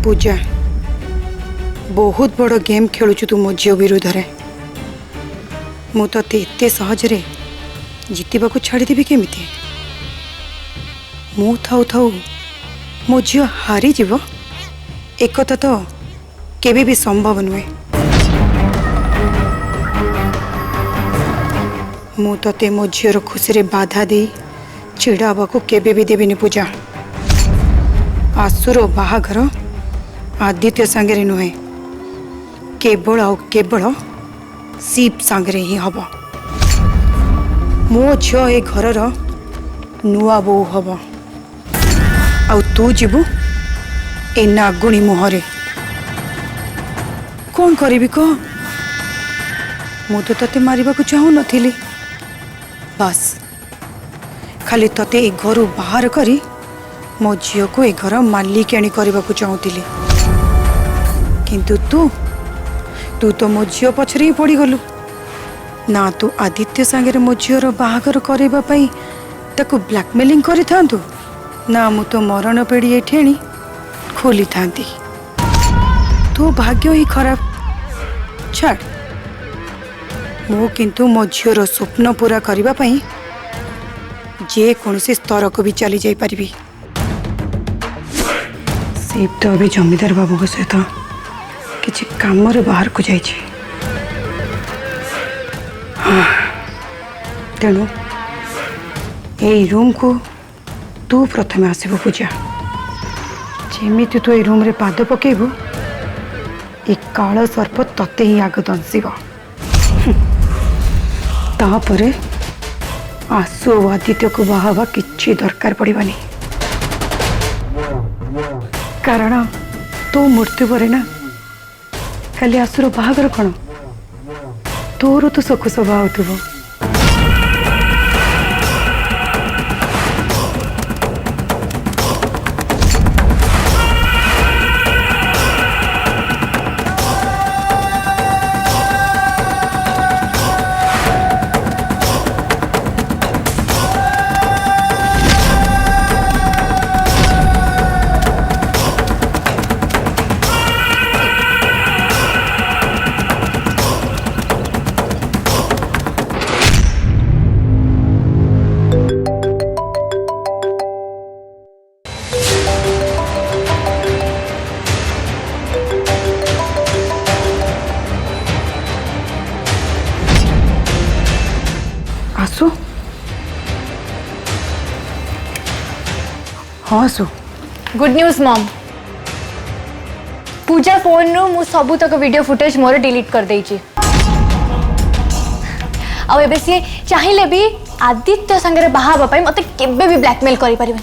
पूजा बहुत बड़ गेम खेलुचु तू मो झील विरोध में मु ते एते सहजरे जीतवा को छाड़देवी केमिति मु थाउ थाउ मो झील हारी जीव एक तो केबे भी संभव नुहे। मु ते मो झीर खुशी रे बाधा दे चिड़ावा को केबे भी देविनी पूजा। आसुर बाहाघर आदित्य सांगे नुहे केवल आ केवल सीप सांगे ही हम मो झील ए घर नुआ बो हम आ तू जीवु ए नागुणी मुहरे कौन करी कह मु तो तते मारिबा को चाहू नथिली बस खाली तते ए घर बाहर करी मो झील को ए घर मालिकाणी करने को चाहूली किंतु तू तू तो मो झील पछरे ही पड़ी गलु ना तू आदित्य सांगे मो झीर बाहागर करने ताकू ब्लैकमेलिंग करी थांतु ना मु तो मरण पेड़ी एठी आनी खोली थांती। तो भाग्य ही खराब छाड़ मु किंतु मो झीर स्वप्न पूरा करबा पई जे कोनसी स्तर को भी चली जाई परिबी। सीप तो अभी जमीदार बाबू को सहित किसी काम रे बाहर को जाइए। हाँ तेणु यही रूम को तू प्रथम आसबु पूजा जमीती तू ये रूम रे पाद पकेबू ए काल सर्प तते ही आग दंशिब तापरे आसु और आदित्य को बाहवा किछि दरकार पड़िबानी कारण तो मृत्यु पर ना खाली आसुर बाहागर कौन तोर तो सुख स्वभाव थो। आसु हाँ आसु गुड न्यूज मॉम पूजा फोन रू मु सबू तक वीडियो फुटेज मोर डिलीट कर देइची आ एबे सी चाहिले भी आदित्य संगे बाहा पई मते केबे भी ब्लैकमेल करि परिबे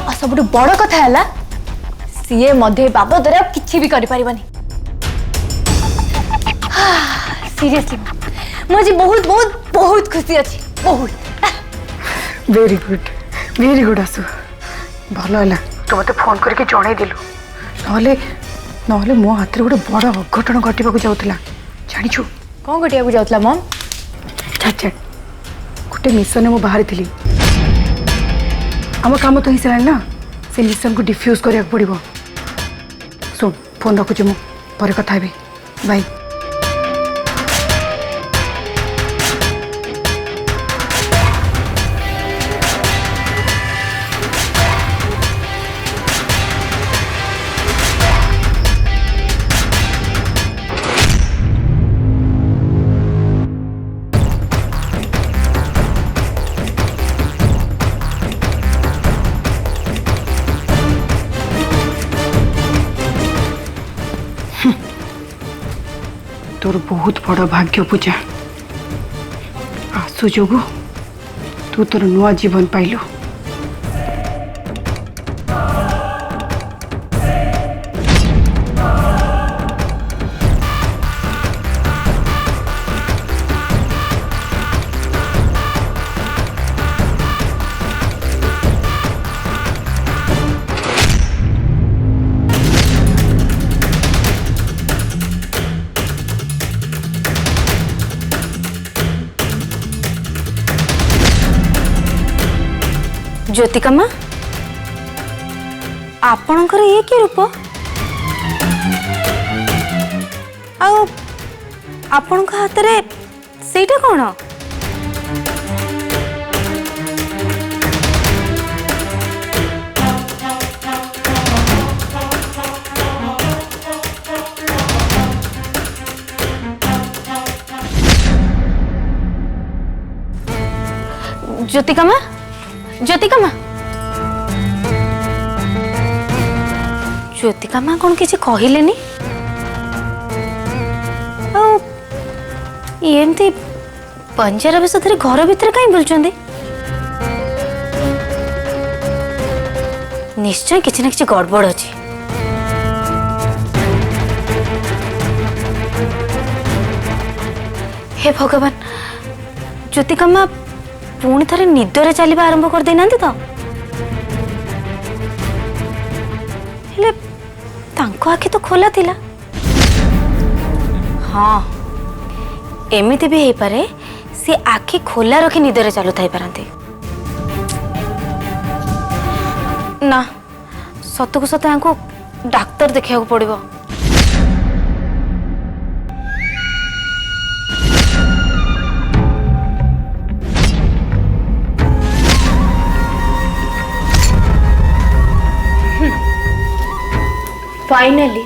आ सबटु बड़ कथा हला सीए मध्ये बाबद रे किछि भी करि परिबनी। सीरियसली मुझे बहुत बहुत बहुत खुशी अच्छी बहुत वेरी गुड आसु भल है तो मत फोन करके जन देलु नहले मो हाथ में गोटे बड़ अघटन घटवा जाऊला जाचु कौन घटिया जाऊला मम छाड़ गोटे मिशन में बाहरी थी आम कम तो हो सारा ना से मिशन को डिफ्यूज करा पड़ो शुण फोन रखुची मु पर कथा बाय। तोर बहुत बड़ भाग्य पूजा। आसु जोगु तू तोर नुआ जीवन पाइलु। ज्योतिका माँ आपणकर ये कि रूप आपण हाथ रे सेटा कौन? ज्योतिका माँ ज्योतिका माँ ज्योतिका माँ कौन किसी कहलेनी? एमती पंजरा बेस धरी घर भितर कहीं बुलुचंदी? निश्चय किसी न किसी गड़बड़ अच्छी। हे भगवान ज्योतिका माँ पुणी थे निदरे चलवा आरंभ कर देना तो हेले तांको आखि तो खोला थिला। हाँ एमिति भी हो पारे सी आखि खोला रखी निदरे चलु थाई पारंती ना। सतकु सत को डाक्तर देखा पड़ो। फाइनली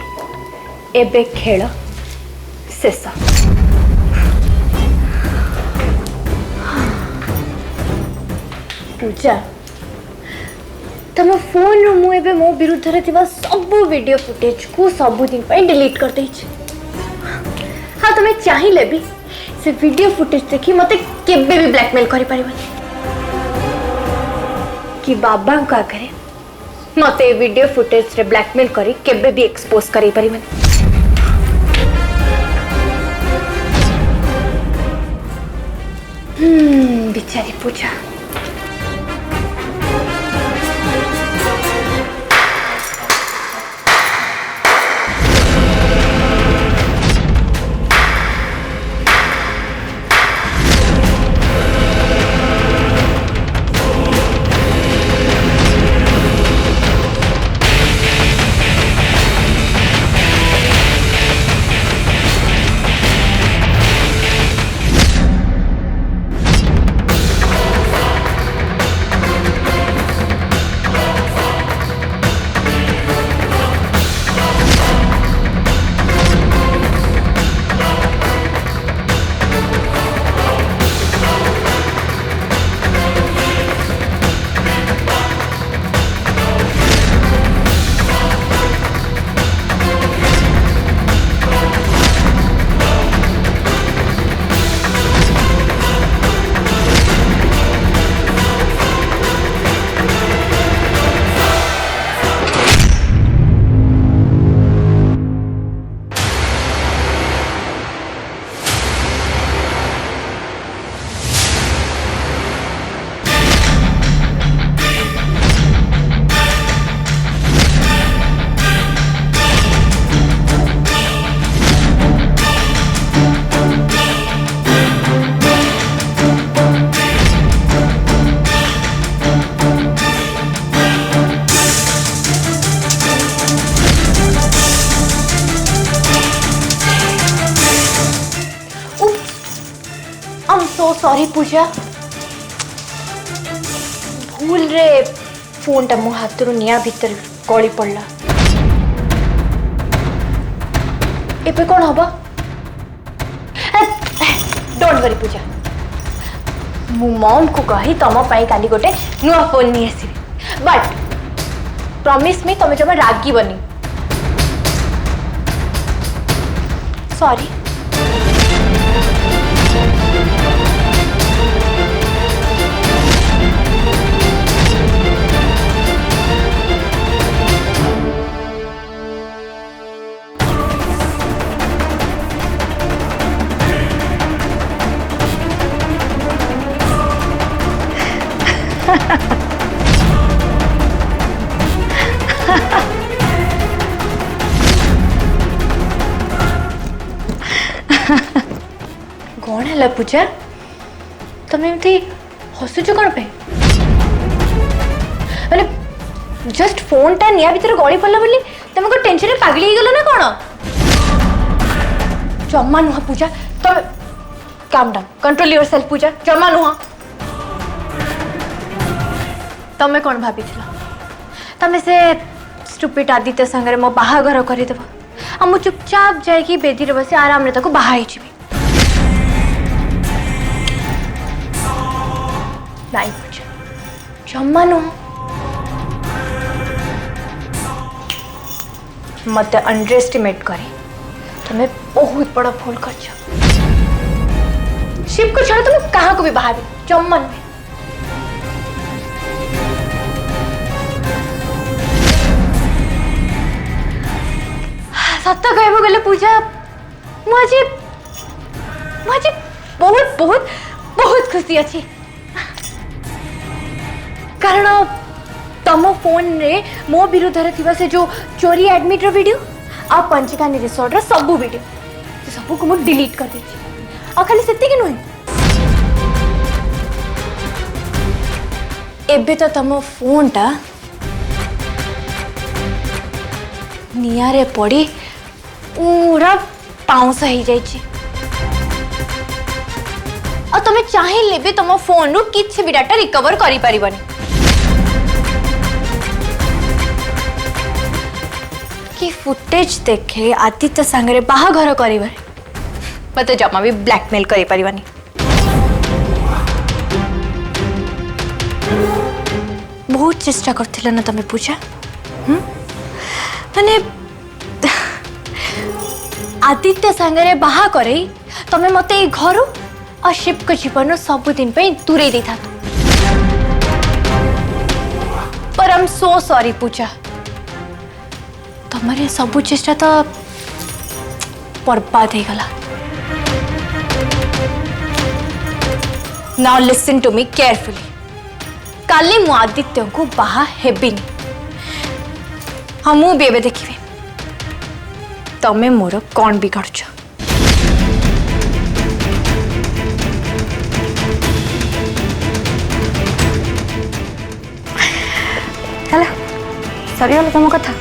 एबे खेल शेष। पूजा तुम फोन रु मुझे मो विरुद्ध रे सब वीडियो फुटेज को सबुदिन डिलीट कर देछि। हाँ तुम्हें चाहिए भी से वीडियो फुटेज देखी मते केबे भी ब्लैकमेल करि परिबनी कि बाबा को आगे मते वीडियो फुटेज रे ब्लैकमेल करी केबे भी एक्सपोज करी परिबनी। बिचारी पूजा। सॉरी पूजा भूल रे फोन टा मो हाथ रू निया भीतर गली पड़ला। एबे कौन हबा? डोंट वरी पूजा मु मॉम को कही तम पाई काली गोटे नुआ फोन नहीं आसी बट प्रॉमिस मी तमे जमा रागी बनी। सॉरी ହେଲା ପୂଜା ତମେ ଏମିତି ହସୁଛ କ'ଣ ପାଇଁ ମାନେ ଜଷ୍ଟ ଫୋନଟା ନିଆ ଭିତରେ ଗଳି ପଡ଼ିଲା ବୋଲି ତମେ କ'ଣ ଟେନସନରେ ପାଗଳି ହେଇଗଲ ନା କ'ଣ ଜମା ନୁହଁ ପୂଜା ତମେ କାମ୍ ଡାଉନ୍ कंट्रोल योरसेल्फ पूजा जमा नुह तमें कौन भाभी तमें से स्टूपिड आदित्य संगे मो बाहाघर करदेव आ मु चुपचाप जाकि बेदी बस आराम रे ताको बाहा नाई पूजा जमा नुह मत अंडर एस्टिमेट करे तुम्हें बहुत बड़ा भूल कर शिव को छाड़ तुम कहाँ को भी बाहर जम्मन में सत कह गले पूजा मुझे बहुत बहुत बहुत खुशी अच्छी कारण तम फोन रे मो विरुद्ध थिबा से जो चोरी एडमिट रो वीडियो आ पंचकानी रिसोर्ट रो सब वीडियो सब को मु डिलीट कर दी आ खाली सेति के नुहे एबे तो तम फोन टा नियारे पड़ी पूरा पाउंस हो जाइए और तुम्हें चाहिए भी तुम फोन रु किसी भी डाटा रिकवर करि परिबनी कि फुटेज देखे आदित्य सांगरे बाहाघर करिबार मत जमा भी ब्लैकमेल करि परिबनी बहुत चेष्टा करथिला ना तमे पूजा माने आदित्य सांगरे बाहा करे तमे मते ए घर और शिव को जीवन सब दिन पे दूरे दे था पर आई एम सो सॉरी पूजा तुम्हारे सब चेष्टा तो बर्बाद हो गला now listen to me carefully काली मु आदित्य को बाहा हेबिनी हाँ मु भी एबे देखिबे तमे मोर कौन बिगाड़छ हेलो सरी गला तुम कथा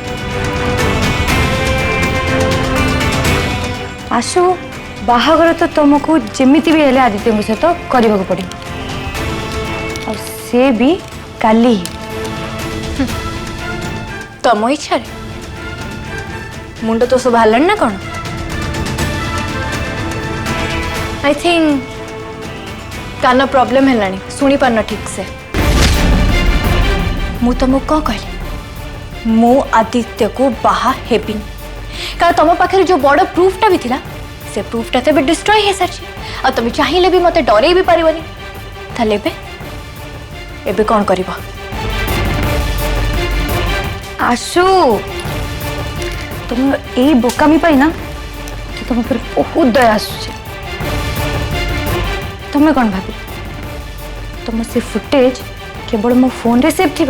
आशु बाहागर तो तुमको जेमिति भी हेले आदित्य सहित करने को पड़ो और से भी काली तुम इच्छा मुंड तो सब बाहर ना कौन आई थिंक कान प्रॉब्लम है शुणी पारन ठीक से मु तुमको कौन कहली मु आदित्य को बाहा हेबिनी कारण तुम पाखे जो बड़ प्रूफटा भी थिला से प्रूफटा तो डिस्ट्रॉय हो सारी आ तुम चाहिए भी मत डरे भी पारिबनी ताले एबे कौन करिबो आशु तुम यही बोकामी पाई ना तो तुम पर बहुत दया आसुचे तुम्हें कौन भाभी तुम से फुटेज केवल मो फोन रे सेव थी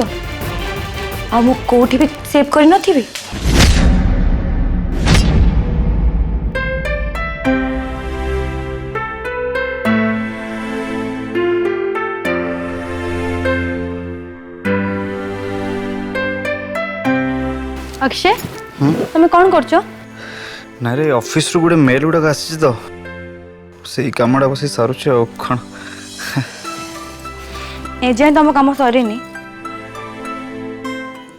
आ मु कोठी भी सेव कर नथी अक्षय तुम कौन कर ना रे ऑफिस रू गोटे मेल गुड़ाक आसी तो से कामटा बस सारुचे कौन ए जाए तुम कम सरीनी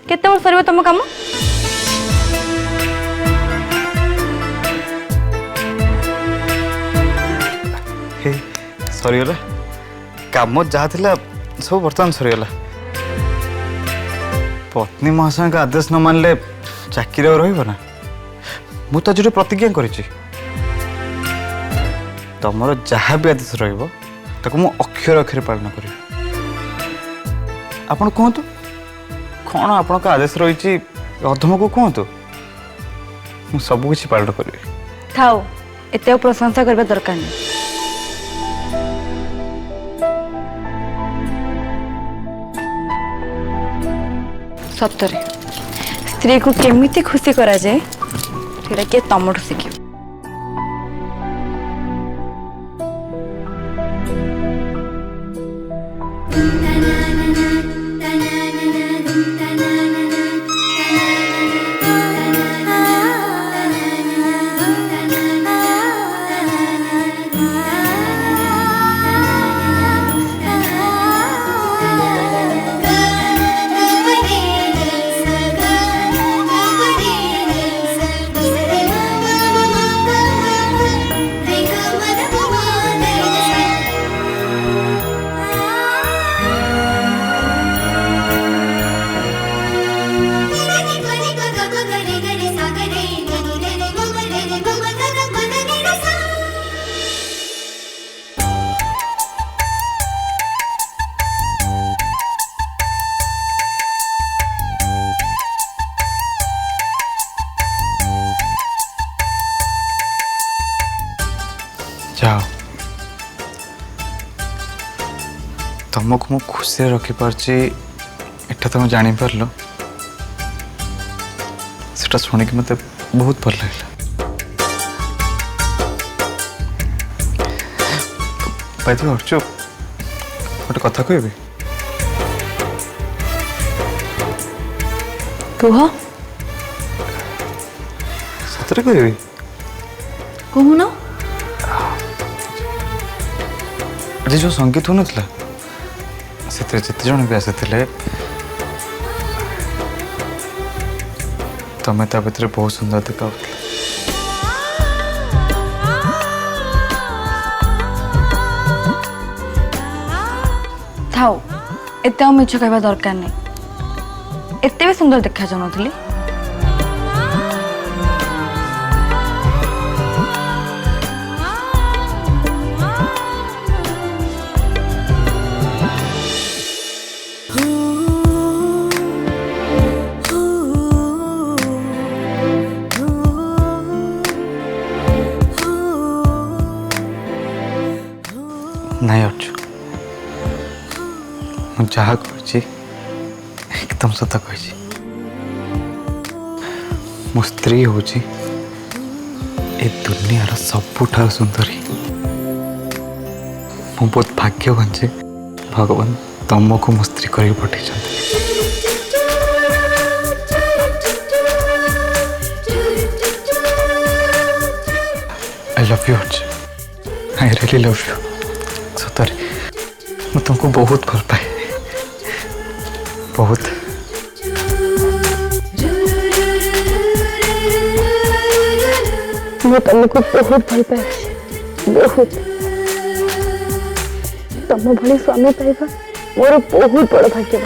केते वर्ष सर तुम कम सरीगला कम जहाँ थी सब बर्तमान सरीगला पत्नी महाशय का आदेश न मानले चाकरी रहा मु तो जो प्रतिज्ञा कर तुमर जहाँ भी आदेश रु अक्षर अक्षर पालन कर आपण कहतु कौन आपण का आदेश रही अधम को कहतु मु सब किसी पालन करी थाओ एते प्रशंसा करबा दरकार नहीं सतरे स्त्री को केमिति खुशी करा जाए सेटा के तमठु शिखिब तुमको मु खुशी रखी पार्ची एटा तुम जानी पारलो सेटा शुणिक मत बहुत भल लगे पाइबे अर्चु गोटे कथा कहबी कुह सतरे कहबी कहून आज जो संगीत होना से जिते जन भी आसी तमें ता भीतर बहुत सुंदर देखा थाऊ एत मिछ कहवा दरकार नहीं एत भी सुंदर देखा जाऊली नहीं अर्चु जहा कही एकदम सत कही मो स्त्री हूँ ए दुनियार सबुठार सुंदरी मु बहुत भाग्यवान जे भगवान तुमको मो स्त्री कर पठे I love you Archu I really love you सतरे मैं तुमको बहुत भल पाए बहुत मैं तुमको बहुत भल पाए बहुत तुम भली स्वामी पाइबा मोर बहुत बड़ भाग्य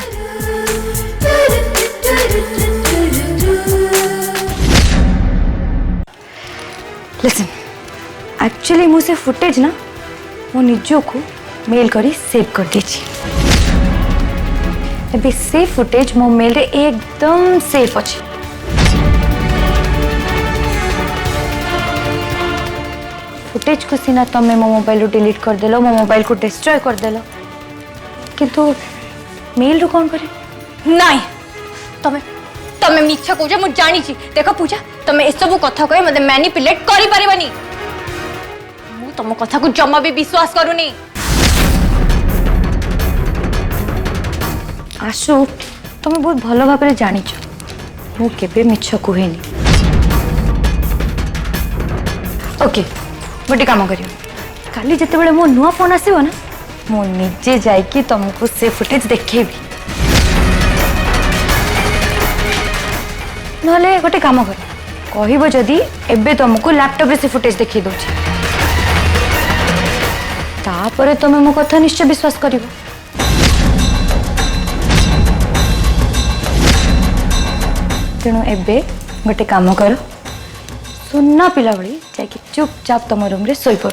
लिसन एक्चुअली मुझे फुटेज ना मो निज को मेल करी सेव कर दीची अभी से फुटेज मो मेल रे एकदम सेफ अच्छी फुटेज को सीना तमें मो मोबाइल डिलीट कर देलो मो मोबाइल को डिस्ट्रॉय कर देलो किंतु मेल रो कौन करे नहीं तमें तमें मिछा कहूछ मु जानी छी देखो पूजा तमें ए सब कथा कहे मते मैनिपुलेट करि परिबानी मु तम कथा को जमा भी विश्वास करूनी आशु तुम्हें बहुत भल भाव जानी मु केबे मिछ कहेनी ओके गोटे काम कर काली जिते मो नुआ फोन आसो ना मु निजे जाइकी तुमको से फुटेज देखेबी नले गोटे काम कर कहब जदि एबे तुमको लैपटॉप रे से फुटेज देखी दउछि तापरे तुम मो कथा निश्चय विश्वास करिवो तेणु एबे गोटे काम कर सुना पिला भली जाकि चुपचाप तुम रूम रे सोई पड़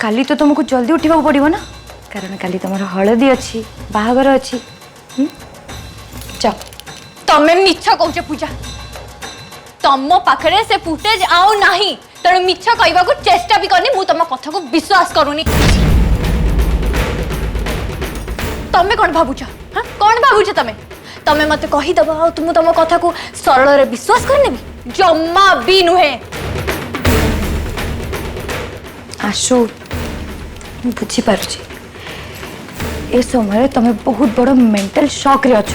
काली तो तुमको जल्दी उठा पड़ो ना कारण काली तुम हलदी अच्छी बाहागर अच्छी जाओ तमें मिछ कहूछ पूजा तम पाखरे से फुटेज आउ नाही तेणु मिछ कहवा को चेष्टा भी करनी मु तम कथा को विश्वास करूनी तमें कौन भावुछ हां कौन भावुछ तमें तमें मते कही दबो आ तुम तम कथा को सरल रे विश्वास करनेबी जम्मा भी नुहे आशु मु बुझी पारुछि ए समय तुम बहुत बड़ मेंटल शॉक रे अछ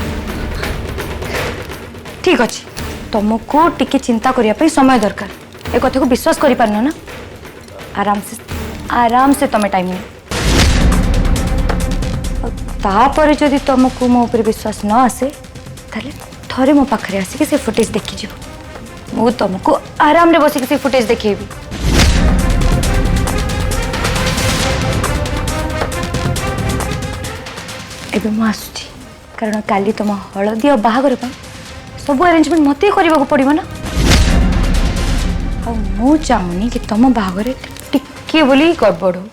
ठीक अछि तुमको टिके चिंता करिया पे समय दरकार ए कथा को विश्वास करि पारनो ना आराम से तुम टाइम तापर जदि तुमको मो ऊपर विश्वास न आसे ताले थरे मो पाखरे आसिक से फुटेज देखि जीव मु तुमको आराम रे बसिक से फुटेज देखेबी एबे मु आसुची कारण काली तुम हलदी और बाहागर सब अरेंजमेंट मत करने पड़ो ना मु चाहूनी कि तुम बाहागर टिके बोली गड़बड़ हो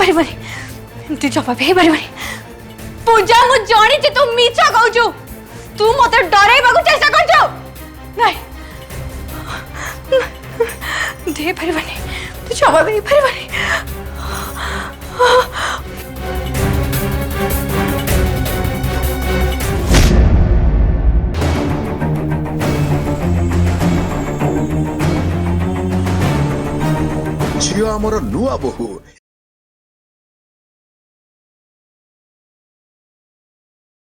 पारिबनी एमती जवाब हे पारिबनी पूजा मु जानी जे तू मिछा कहू तू मते डराइबा को चेष्टा करछो नहीं दे पारिबनी तू जवाब हे पारिबनी झियो आमर नुआ बोहू